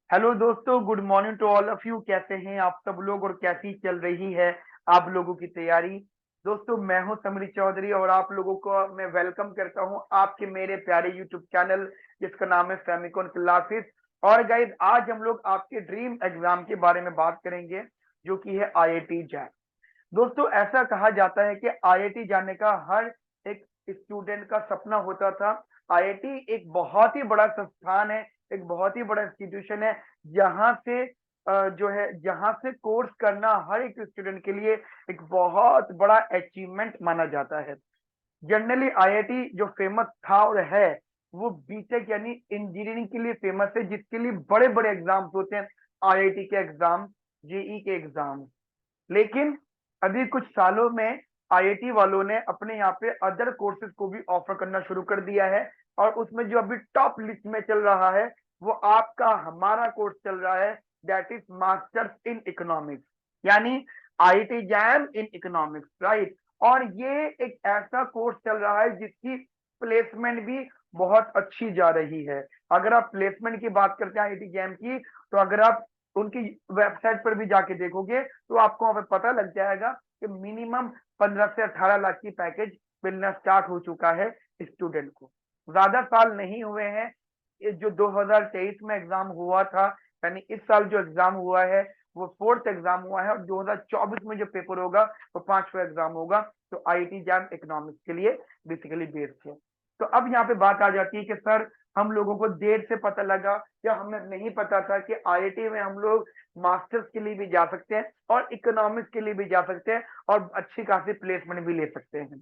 Hello दोस्तों, good morning to all of you. कैसे हैं आप सब लोग और कैसी चल रही है आप लोगों की तैयारी। दोस्तों, मैं हूं समीर चौधरी और आप लोगों को मैं वेलकम करता हूं आपके मेरे प्यारे यूट्यूब चैनल जिसका नाम है फेमिकॉन क्लासेस। और गाइस, आज हम लोग आपके ड्रीम एग्जाम के बारे में बात करेंगे जो कि है आईआईटी जैम। दोस्तों, ऐसा कहा जाता है कि आईआईटी जाने का हर एक स्टूडेंट का सपना होता था। आईआईटी एक बहुत ही बड़ा संस्थान है, एक बहुत ही बड़ा इंस्टीट्यूशन है जहां से जो है जहां से कोर्स करना हर एक स्टूडेंट के लिए एक बहुत बड़ा अचीवमेंट माना जाता है। जनरली आईआईटी जो फेमस था और है वो बीटेक यानी इंजीनियरिंग के लिए फेमस है, जिसके लिए बड़े बड़े एग्जाम्स होते हैं। आईआईटी के एग्जाम, जेई के एग्जाम। लेकिन अभी कुछ सालों में आईआईटी वालों ने अपने यहाँ पे अदर कोर्सेज को भी ऑफर करना शुरू कर दिया है। और उसमें जो अभी टॉप लिस्ट में चल रहा है वो आपका हमारा कोर्स चल रहा है, that is masters in economics, यानी IIT JAM in economics, right. और ये एक ऐसा कोर्स चल रहा है जिसकी प्लेसमेंट भी बहुत अच्छी जा रही है। अगर आप प्लेसमेंट की बात करते हैं आईआईटी जैम की, तो अगर आप उनकी वेबसाइट पर भी जाके देखोगे तो आपको वहां पे पता लग जाएगा कि मिनिमम 15 से 18 लाख की पैकेज मिलना स्टार्ट हो चुका है स्टूडेंट को। ज्यादा साल नहीं हुए हैं, ये जो 2023 में एग्जाम हुआ था, यानी इस साल जो एग्जाम हुआ है वो फोर्थ एग्जाम हुआ है, और 2024 में जो पेपर होगा वो पांचवा एग्जाम होगा। तो आईआईटी जैम इकोनॉमिक्स के लिए बेसिकली बेस्ड है। तो अब यहाँ पे बात आ जाती है कि सर, हम लोगों को देर से पता लगा या हमें नहीं पता था कि आईआईटी में हम लोग मास्टर्स के लिए भी जा सकते हैं और इकोनॉमिक्स के लिए भी जा सकते हैं और अच्छी खासी प्लेसमेंट भी ले सकते हैं।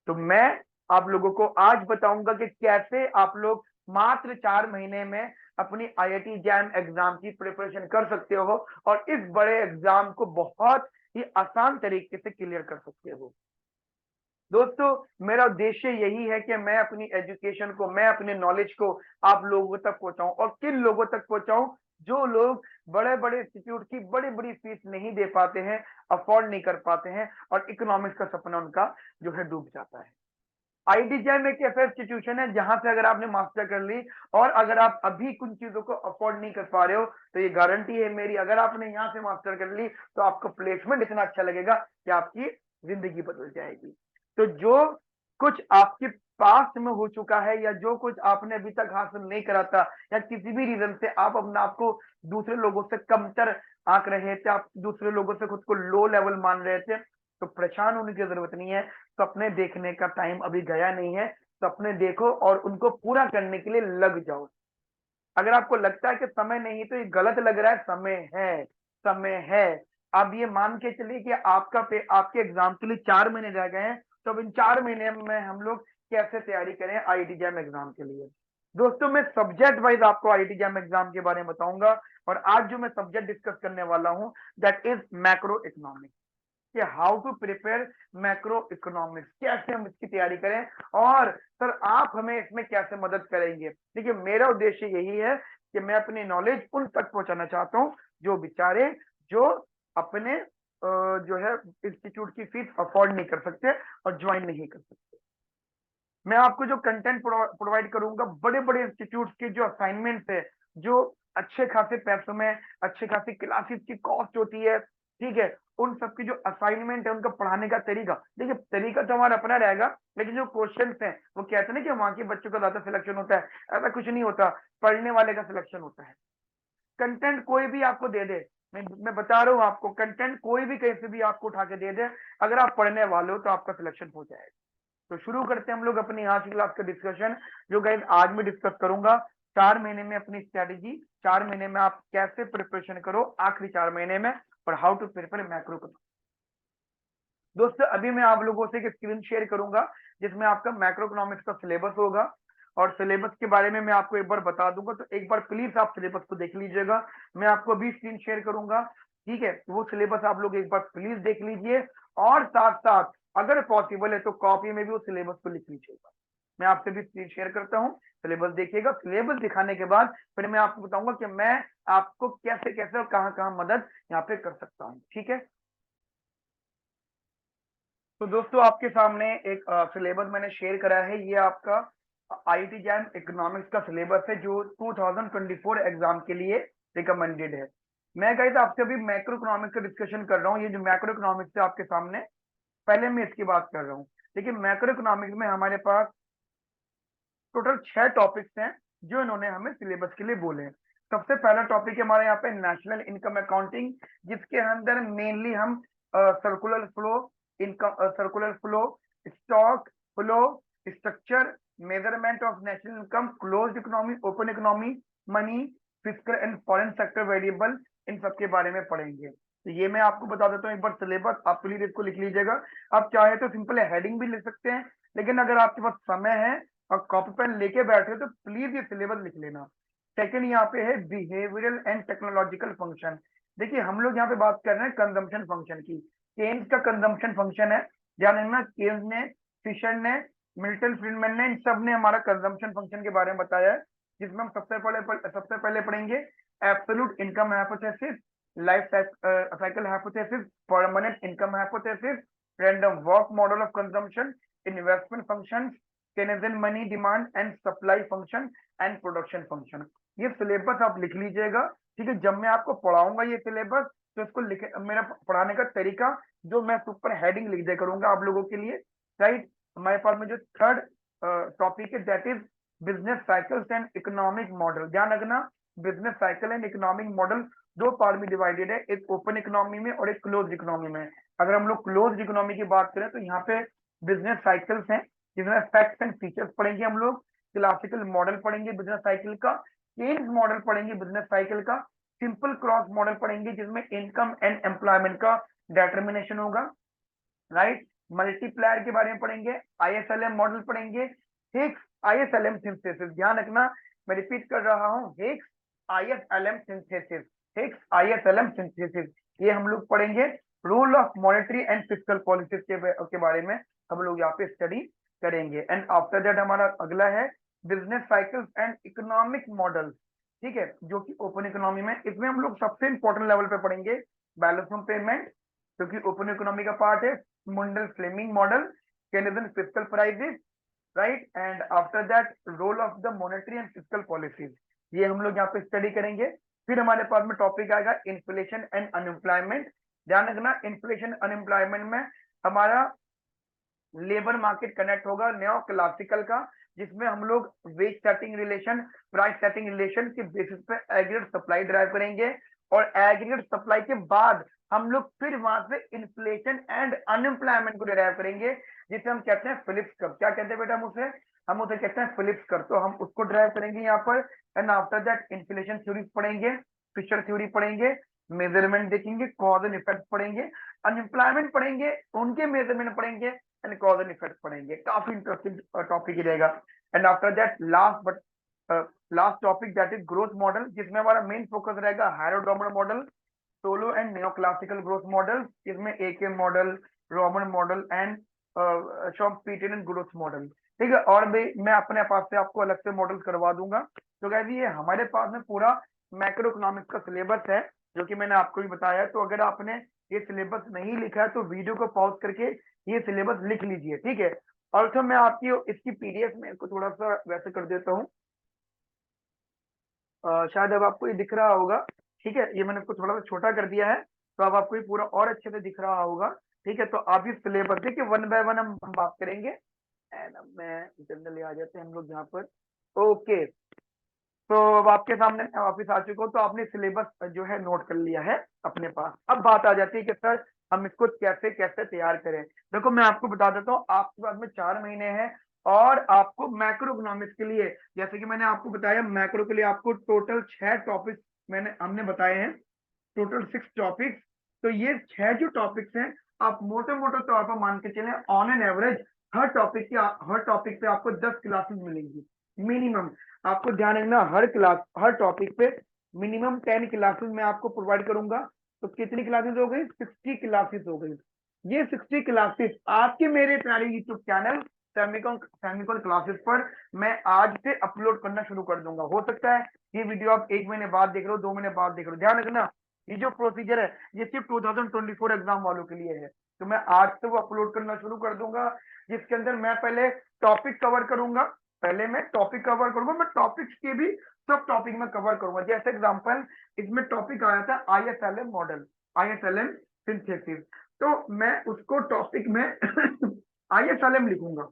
तो मैं आप लोगों को आज बताऊंगा कि कैसे आप लोग मात्र 4 महीने में अपनी आईआईटी जैम एग्जाम की प्रिपरेशन कर सकते हो और इस बड़े एग्जाम को बहुत ही आसान तरीके से क्लियर कर सकते हो। दोस्तों, मेरा उद्देश्य यही है कि मैं अपनी एजुकेशन को, मैं अपने नॉलेज को आप लोगों तक पहुंचाऊं। और किन लोगों तक पहुंचाऊं? जो लोग बड़े बड़े इंस्टीट्यूट की बड़ी बड़ी फीस नहीं दे पाते हैं, अफोर्ड नहीं कर पाते हैं, और इकोनॉमिक्स का सपना उनका जो है डूब जाता है। आईआईटी एक ऐसा इंस्टीट्यूशन है जहां से अगर आपने मास्टर कर ली और अगर आप अभी कुछ चीजों को अफोर्ड नहीं कर पा रहे हो, तो ये गारंटी है मेरी, अगर आपने यहाँ से मास्टर कर ली तो आपको प्लेसमेंट इतना अच्छा लगेगा कि आपकी जिंदगी बदल जाएगी। तो जो कुछ आपके पास्ट में हो चुका है या जो कुछ आपने अभी तक हासिल नहीं करा था, या किसी भी रीजन से आप अपने आप को दूसरे लोगों से कमतर आंक रहे थे, आप दूसरे लोगों से खुद को लो लेवल मान रहे थे, तो परेशान होने की जरूरत नहीं है। सपने देखने का टाइम अभी गया नहीं है। सपने देखो और उनको पूरा करने के लिए लग जाओ। अगर आपको लगता है कि समय नहीं, तो ये गलत लग रहा है। समय है, समय है। अब ये मान के चलिए कि आपके एग्जाम के लिए 4 महीने रह गए हैं, तो अब इन 4 महीने में हम लोग कैसे तैयारी करें आईआईटी जैम एग्जाम के लिए। दोस्तों, मैं सब्जेक्ट वाइज आपको आईआईटी जैम एग्जाम के बारे में बताऊंगा। और आज जो मैं सब्जेक्ट डिस्कस करने वाला हूं, दैट इज मैक्रो इकोनॉमिक्स, कि how to prepare macroeconomics, कैसे हम इसकी तैयारी करें। और सर, आप हमें इसमें कैसे मदद करेंगे? देखिए, मेरा उद्देश्य यही है कि मैं अपनी नॉलेज उन तक पहुंचाना चाहता हूं जो बेचारे, जो अपने जो है इंस्टीट्यूट की फीस अफोर्ड नहीं कर सकते और ज्वाइन नहीं कर सकते। मैं आपको जो कंटेंट प्रोवाइड करूंगा, बड़े बड़े इंस्टीट्यूट के जो असाइनमेंट है, जो अच्छे खासे पैसों में अच्छे खासी क्लासेस की कॉस्ट होती है, ठीक है, उन सब की जो असाइनमेंट है, उनका पढ़ाने का तरीका, देखिए तरीका तो हमारा अपना रहेगा, लेकिन जो क्वेश्चन है वो कहते हैं ना कि वहां के बच्चों का ज्यादा सिलेक्शन होता है। ऐसा कुछ नहीं होता, पढ़ने वाले का सिलेक्शन होता है। कंटेंट कोई भी आपको दे दे, मैं बता रहा हूँ आपको, कंटेंट कोई भी कहीं से भी आपको उठा के दे दे, अगर आप पढ़ने वाले हो तो आपका सिलेक्शन हो जाएगा। तो शुरू करते हैं हम लोग अपनी आज की क्लास का डिस्कशन, जो गाइस आज मैं डिस्कस करूंगा। 4 महीने में अपनी स्ट्रेटेजी, 4 महीने में आप कैसे प्रिपरेशन करो आखिरी 4 महीने में, और हाउ टू प्रिपेयर मैक्रो। दोस्तों, अभी मैं आप लोगों से एक स्क्रीन शेयर करूंगा जिसमें आपका मैक्रो इकोनॉमिक्स का सिलेबस होगा। और सिलेबस के बारे में मैं आपको एक बार बता दूंगा, तो एक बार प्लीज आप सिलेबस को देख लीजिएगा। मैं आपको अभी स्क्रीन शेयर करूंगा, ठीक है, वो सिलेबस आप लोग एक बार प्लीज देख लीजिए। और साथ साथ अगर पॉसिबल है तो कॉपी में भी उस सिलेबस को लिख लीजिएगा। मैं आपसे भी स्क्रीन शेयर करता हूँ, सिलेबस देखिएगा। सिलेबस दिखाने के बाद फिर मैं आपको बताऊंगा कि मैं आपको कैसे कैसे और कहाँ कहाँ मदद यहाँ पे कर सकता हूँ, ठीक है। तो दोस्तों, आपके सामने एक सिलेबस मैंने शेयर करा है। ये आपका आईआईटी जैम इकोनॉमिक्स का सिलेबस है जो 2024 एग्जाम के लिए रिकमेंडेड है। मैं गाइस आपसे अभी मैक्रो इकोनॉमिक्स का डिस्कशन कर रहा हूँ। ये जो मैक्रो इकोनॉमिक्स है आपके सामने, पहले मैं इसकी बात कर रहा हूँ। देखिए मैक्रो इकोनॉमिक्स में हमारे पास टोटल 6 टॉपिक्स हैं जो इन्होंने हमें सिलेबस के लिए बोले हैं। सबसे पहला टॉपिक है हमारे यहाँ पे नेशनल इनकम अकाउंटिंग, जिसके अंदर मेनली हम circular flow, income circular flow, stock flow, structure, measurement of national income, closed economy, open economy, money, fiscal and foreign sector variable, इन सब के बारे में पढ़ेंगे। तो ये मैं आपको बता देता हूँ एक बार सिलेबस, आप प्लीज इसको लिख लीजिएगा। आप चाहे तो सिंपल हेडिंग भी लिख सकते हैं, लेकिन अगर आपके पास समय है और कॉपी पेन लेके बैठे तो प्लीज ये सिलेबस लिख लेना। सेकंड यहाँ पे है बिहेवियरल एंड टेक्नोलॉजिकल फंक्शन। देखिए हम लोग यहाँ पे बात कर रहे हैं कंजम्पशन फंक्शन की। केन्स का कंजम्पशन फंक्शन है, ध्यान रखना। केन्स ने, फिशर ने, मिल्टन फ्रीडमैन ने, इन सब ने हमारा कंजम्पशन फंक्शन के बारे में बताया है, जिसमें हम सबसे पहले पढ़ेंगे absolute income hypothesis, life cycle hypothesis, permanent income hypothesis, random walk model of consumption, investment function, Keynesian money demand and supply function and production function. ये सिलेबस आप लिख लीजिएगा, ठीक है। जब मैं आपको पढ़ाऊंगा ये सिलेबस, तो इसको लिखे, मेरा पढ़ाने का तरीका जो मैं ऊपर हेडिंग लिख दे करूंगा आप लोगों के लिए, राइट। हमारे पास में जो थर्ड टॉपिक है that is business cycles and economic model. ध्यान रखना, business cycle and economic model दो पार्ट में डिवाइडेड है, एक ओपन इकोनॉमी में और एक क्लोज इकोनॉमी में। अगर हम लोग क्लोज इकोनॉमी की बात करें तो यहाँ पे बिजनेस साइकिल्स हैं, जिसमें फैक्ट्स एंड फीचर्स पढ़ेंगे हम लोग, क्लासिकल मॉडल पढ़ेंगे बिजनेस साइकिल का, केन्स मॉडल पढ़ेंगे बिजनेस साइकिल का, सिंपल क्रॉस मॉडल पढ़ेंगे जिसमें इनकम एंड एम्प्लॉयमेंट का डिटर्मिनेशन होगा, राइट। मल्टीप्लायर के बारे में पढ़ेंगे, आईएसएलएम मॉडल पढ़ेंगे, हिग्स आईएसएलएम सिंथेसिस। ध्यान रखना, मैं रिपीट कर रहा हूँ, Higgs IS-LM synthesis, Higgs IS-LM synthesis, ये हम लोग पढ़ेंगे। Rule of monetary and fiscal policies के बारे में हम लोग यहाँ पे स्टडी करेंगे। एंड आफ्टर दैट हमारा अगला है business cycles and economic model, ठीक है, जो कि ओपन इकोनॉमी में। इसमें हम लोग सबसे इंपॉर्टेंट लेवल पे पढ़ेंगे बैलेंस ऑफ पेमेंट, जो कि ओपन इकोनॉमी का पार्ट है, Mundell Fleming model, Canadian fiscal prices, right. And after that role of the monetary and fiscal policies, ये हम लोग यहाँ पे स्टडी करेंगे। फिर हमारे पास में टॉपिक आएगा इन्फ्लेशन एंड अनएम्प्लॉयमेंट। ध्यान रखना, इन्फ्लेशन अनएम्प्लॉयमेंट में हमारा लेबर मार्केट कनेक्ट होगा न्यो क्लासिकल का, जिसमें हम लोग wage setting relation, price setting relation के बेसिस पे एग्रीगेट सप्लाई ड्राइव करेंगे, और एग्रीगेट सप्लाई के बाद हम लोग फिर वहां से इन्फ्लेशन एंड अनएम्प्लॉयमेंट को डिराइव करेंगे, जिसे हम कहते हैं फिलिप्स कर्व। क्या कहते हैं बेटा हम उसे कहते हैं फिलिप्स कर्व। तो हम उसको ड्राइव करेंगे यहाँ पर। And after that inflation theory पढ़ेंगे, फिशर थ्योरी पढ़ेंगे, मेजरमेंट देखेंगे, कॉज एंड इफेक्ट पढ़ेंगे, अनएम्प्लॉयमेंट पढ़ेंगे, उनके मेजरमेंट पढ़ेंगे, एंड कॉज एंड इफेक्ट पढ़ेंगे। काफी इंटरेस्टिंग टॉपिक रहेगा। And after that last topic that is growth model, जिसमें हमारा मेन फोकस रहेगा Harrod Domar model, Solow and neo classical growth model, इसमें AK model, Romer model and Schumpeterian and growth model, ठीक है। और भी मैं अपने पास से आपको अलग से मॉडल करवा दूंगा। तो कहती ये हमारे पास में पूरा मैक्रो इकोनॉमिक्स का सिलेबस है, जो कि मैंने आपको भी बताया। तो अगर आपने ये सिलेबस नहीं लिखा है तो वीडियो को पॉज करके ये सिलेबस लिख लीजिए, ठीक है। और तो मैं आपकी इसकी पीडीएफ में इसको थोड़ा सा वैसे कर देता हूँ, शायद अब आपको ये दिख रहा होगा, ठीक है। ये मैंने इसको थोड़ा सा छोटा कर दिया है, तो अब आपको ये पूरा और अच्छे से दिख रहा होगा, ठीक है। तो आप इस सिलेबस देखिए वन बाय वन हम बात करेंगे। एंड अब मैं जनरली आ जाते हैं हम लोग यहाँ पर। ओके, तो अब आपके सामने मैं वापिस आ चुका हूँ। तो आपने सिलेबस जो है नोट कर लिया है अपने पास। अब बात आ जाती है कि सर हम इसको कैसे कैसे तैयार करें। देखो मैं आपको बता देता हूँ, आपके पास में 4 महीने हैं, और आपको मैक्रो इकोनॉमिक्स के लिए, जैसे कि मैंने आपको बताया, मैक्रो के लिए आपको टोटल 6 टॉपिक्स हमने बताए हैं, टोटल 6 टॉपिक्स। तो ये 6 जो टॉपिक्स हैं, आप मोटे मोटे तौर पर मान के चले, on an average her topic पे आपको 10 क्लासेस मिलेंगी मिनिमम। आपको ध्यान रखना, हर टॉपिक पे मिनिमम 10 क्लासेस मैं आपको प्रोवाइड करूंगा। तो कितनी क्लासेस हो गई? 60 क्लासेस हो गई। ये 60 क्लासेस आपके मेरे प्यारे यूट्यूब चैनल सेमिकॉन क्लासेस पर मैं आज से अपलोड करना शुरू कर दूंगा। हो सकता है ये वीडियो आप 1 महीने बाद देख रहे हो, 2 महीने बाद देख रहे हो। ध्यान रखना, ये जो प्रोसीजर है ये सिर्फ 2024 एग्जाम वालों के लिए है। तो मैं आज से वो अपलोड करना शुरू कर दूंगा, जिसके अंदर मैं पहले टॉपिक कवर करूंगा, पहले मैं टॉपिक कवर करूंगा, मैं टॉपिक्स के भी सब टॉपिक में कवर करूंगा। जैसे एग्जांपल इसमें टॉपिक आया था ISLM मॉडल, ISLM सिंथेसिस, तो मैं उसको टॉपिक में ISLM लिखूंगा।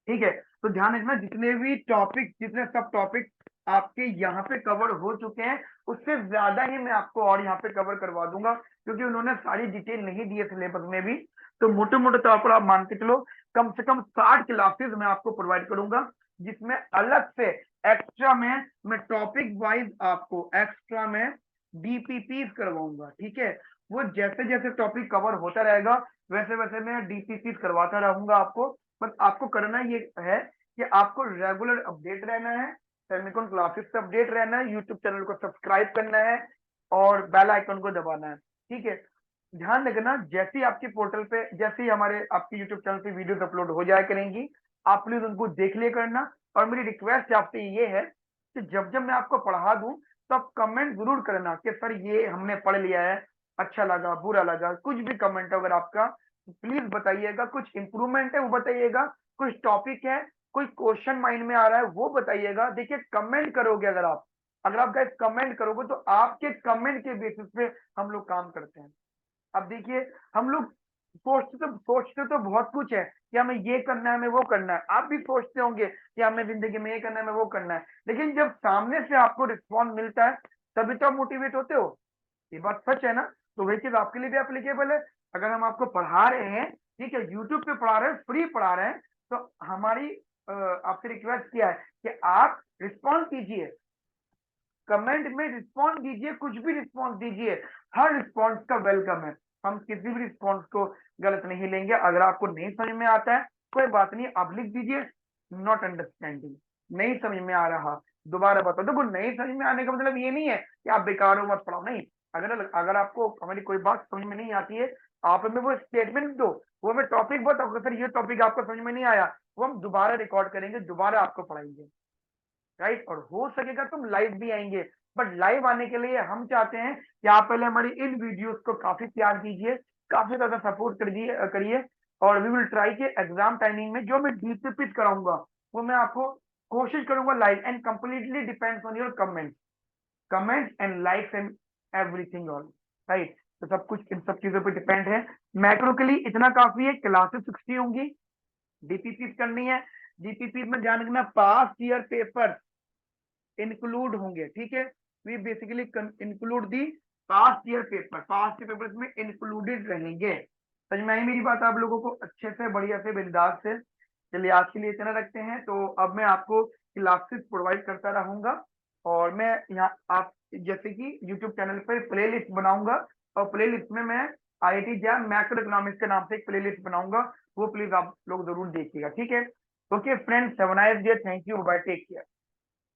ठीक है, तो ध्यान रखना जितने भी टॉपिक, जितने सब टॉपिक आपके यहाँ पे कवर हो चुके हैं, उससे ज्यादा ही मैं आपको और यहाँ पे कवर करवा दूंगा, क्योंकि उन्होंने सारी डिटेल नहीं दी है सिलेबस में भी। तो मोटे मोटे तौर पर आप मान के चलो कम से कम 60 क्लासेस मैं आपको प्रोवाइड करूंगा, जिसमें अलग से एक्स्ट्रा में मैं टॉपिक वाइज आपको एक्स्ट्रा में DPPs करवाऊंगा। ठीक है, वो जैसे जैसे टॉपिक कवर होता रहेगा वैसे वैसे मैं DPPs करवाता रहूंगा आपको। बस आपको करना ये है कि आपको रेगुलर अपडेट रहना है, सेमिकॉन क्लासेस से अपडेट रहना है, यूट्यूब चैनल को सब्सक्राइब करना है और बेल आइकन को दबाना है। ठीक है, ध्यान रखना जैसे ही आपके पोर्टल पे, जैसे ही हमारे आपके यूट्यूब चैनल पे वीडियोस अपलोड हो जाया करेंगी, आप प्लीज उनको देख लिया करना। और मेरी रिक्वेस्ट आपसे ये है कि जब जब मैं आपको पढ़ा दूं तब कमेंट जरूर करना कि सर ये हमने पढ़ लिया है, अच्छा लगा, बुरा लगा, कुछ भी कमेंट अगर आपका प्लीज बताइएगा। कुछ इंप्रूवमेंट है वो बताइएगा, कुछ टॉपिक है, कोई क्वेश्चन माइंड में आ रहा है वो बताइएगा। देखिए कमेंट करोगे अगर आप गाइस कमेंट करोगे तो आपके कमेंट के बेसिस पे हम लोग काम करते हैं। अब देखिए हम लोग सोचते तो बहुत कुछ है कि हमें ये करना है, हमें वो करना है। आप भी सोचते होंगे कि हमें जिंदगी में ये करना है, हमें वो करना है, लेकिन जब सामने से आपको रिस्पॉन्स मिलता है तभी तो आप मोटिवेट होते हो। ये बात सच है ना? तो वही चीज आपके लिए भी एप्लीकेबल है। अगर हम आपको पढ़ा रहे हैं, ठीक है, यूट्यूब पे पढ़ा रहे हैं, फ्री पढ़ा रहे हैं, तो हमारी आपसे रिक्वेस्ट किया है कि आप रिस्पॉन्स कीजिए, कमेंट में रिस्पॉन्स दीजिए, कुछ भी रिस्पॉन्स दीजिए, हर रिस्पॉन्स का वेलकम है। हम किसी भी रिस्पॉन्स को गलत नहीं लेंगे। अगर आपको नहीं समझ में आता है कोई बात नहीं, आप लिख दीजिए नॉट अंडरस्टैंडिंग, नहीं समझ में आ रहा, दोबारा बताओ। देखो नहीं समझ में आने का मतलब ये नहीं है कि आप बेकार हो, मत पढ़ाओ, नहीं। अगर अगर आपको हमारी कोई बात समझ में नहीं आती है, आप हमें वो स्टेटमेंट दो, वो हमें टॉपिक बताओ, सर ये टॉपिक आपको समझ में नहीं आया, वो हम दोबारा रिकॉर्ड करेंगे, दोबारा आपको पढ़ाएंगे। राइट, और हो सकेगा तुम लाइव भी आएंगे। बट लाइव आने के लिए हम चाहते हैं कि आप पहले हमारी इन वीडियोस को काफी प्यार दीजिए, काफी ज्यादा सपोर्ट करिए। और वी विल ट्राई के एग्जाम टाइमिंग में जो मैं डीपीपी कराऊंगा वो मैं आपको कोशिश करूंगा live, and completely depends on your comments and likes and everything all. Right, तो सब कुछ इन सब चीजों पर डिपेंड है। मैक्रो के लिए इतना काफी है, क्लासेस 60 होंगी, डीपीपी करनी है। डीपीपी में ध्यान रखना पास्ट ईयर पेपर इंक्लूड होंगे। ठीक है, we basically include the past year paper, past year paper में इंक्लूडेड रहेंगे। समझ में आई मेरी बात आप लोगों को? अच्छे से, बढ़िया से, बिंदास से। चलिए आज के लिए इतना रखते हैं। तो अब मैं आपको क्लासेस प्रोवाइड करता रहूंगा, और मैं यहाँ आप जैसे कि यूट्यूब चैनल पर प्ले लिस्ट बनाऊंगा, और प्ले लिस्ट में मैं IIT जैम मैक्रो इकोनॉमिक्स के नाम से एक प्ले लिस्ट बनाऊंगा, वो प्लीज आप लोग जरूर देखिएगा। ठीक है, okay friends, have a nice day, thank you, bye, take care.